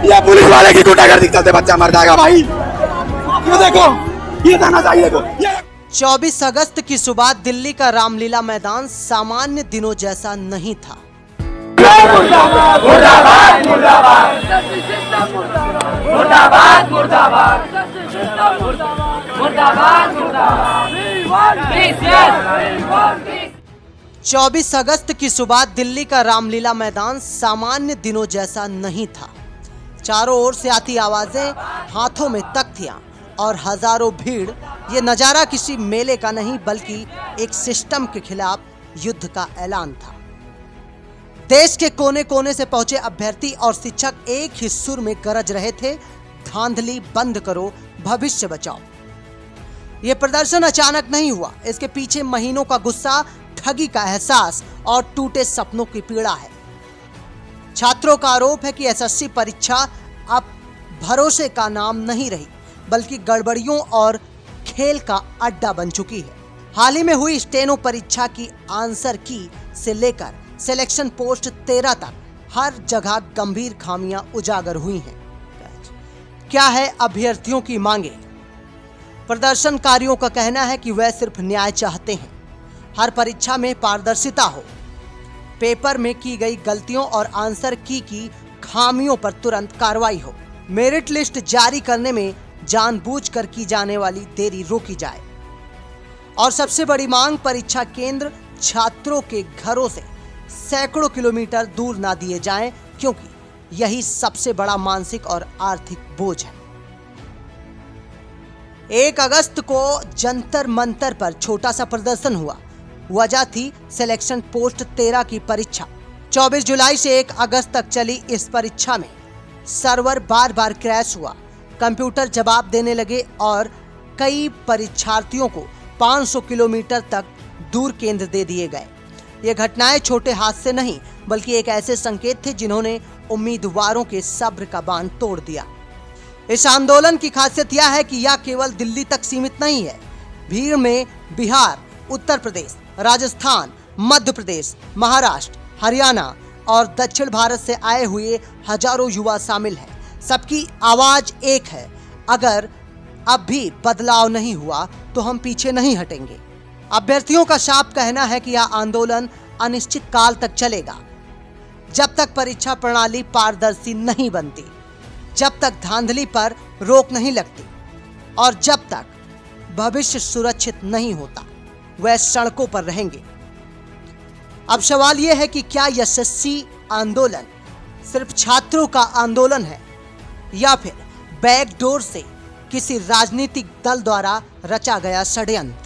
या पुलिस वाले की गुंडागर्दी चलते बच्चा मर जाएगा भाई। ये देखो, ये थाना चाहिए देखो। 24 अगस्त की सुबह दिल्ली का रामलीला मैदान सामान्य दिनों जैसा नहीं था। मुर्दाबाद मुर्दाबाद 24 अगस्त की सुबह दिल्ली का रामलीला मैदान सामान्य दिनों जैसा नहीं था। चारों ओर से आती आवाजें, हाथों में तख्तियां और हजारों भीड़। ये नजारा किसी मेले का नहीं बल्कि एक सिस्टम के खिलाफ युद्ध का ऐलान था। देश के कोने कोने से पहुंचे अभ्यर्थी और शिक्षक एक ही सुर में गरज रहे थे, धांधली बंद करो, भविष्य बचाओ। यह प्रदर्शन अचानक नहीं हुआ, इसके पीछे महीनों का गुस्सा, ठगी का एहसास और टूटे सपनों की पीड़ा है। छात्रों का आरोप है कि एसएससी परीक्षा अब भरोसे का नाम नहीं रही बल्कि गड़बड़ियों और खेल का अड्डा बन चुकी है। हाल ही में हुई स्टेनो परीक्षा की आंसर की से लेकर सिलेक्शन पोस्ट 13 तक हर जगह गंभीर खामियां उजागर हुई हैं। क्या है अभ्यर्थियों की मांगे? प्रदर्शनकारियों का कहना है कि वह सिर्फ न्याय चाहते हैं, हर परीक्षा में पारदर्शिता हो, पेपर में की गई गलतियों और आंसर की खामियों पर तुरंत कार्रवाई हो, मेरिट लिस्ट जारी करने में जानबूझकर की जाने वाली देरी रोकी जाए और सबसे बड़ी मांग, परीक्षा केंद्र छात्रों के घरों से सैकड़ों किलोमीटर दूर ना दिए जाएं, क्योंकि यही सबसे बड़ा मानसिक और आर्थिक बोझ है। 1 अगस्त को जंतर मंतर पर छोटा सा प्रदर्शन हुआ। वजह थी सिलेक्शन पोस्ट 13 की परीक्षा। 24 जुलाई से 1 अगस्त तक चली इस परीक्षा में सर्वर बार बार क्रैश हुआ, कंप्यूटर जवाब देने लगे और कई परीक्षार्थियों को 500 किलोमीटर तक दूर केंद्र दे दिए गए। ये घटनाएं छोटे हादसे नहीं बल्कि एक ऐसे संकेत थे जिन्होंने उम्मीदवारों के सब्र का बांध तोड़ दिया। इस आंदोलन की खासियत यह है कि यह केवल दिल्ली तक सीमित नहीं है। भीड़ में बिहार, उत्तर प्रदेश, राजस्थान, मध्य प्रदेश, महाराष्ट्र, हरियाणा और दक्षिण भारत से आए हुए हजारों युवा शामिल हैं। सबकी आवाज एक है, अगर अब भी बदलाव नहीं हुआ तो हम पीछे नहीं हटेंगे। अभ्यर्थियों का साफ कहना है कि यह आंदोलन अनिश्चित काल तक चलेगा, जब तक परीक्षा प्रणाली पारदर्शी नहीं बनती, जब तक धांधली पर रोक नहीं लगती और जब तक भविष्य सुरक्षित नहीं होता, वह सड़कों पर रहेंगे। अब सवाल यह है कि क्या एसएससी आंदोलन सिर्फ छात्रों का आंदोलन है या फिर बैकडोर से किसी राजनीतिक दल द्वारा रचा गया षड्यंत्र?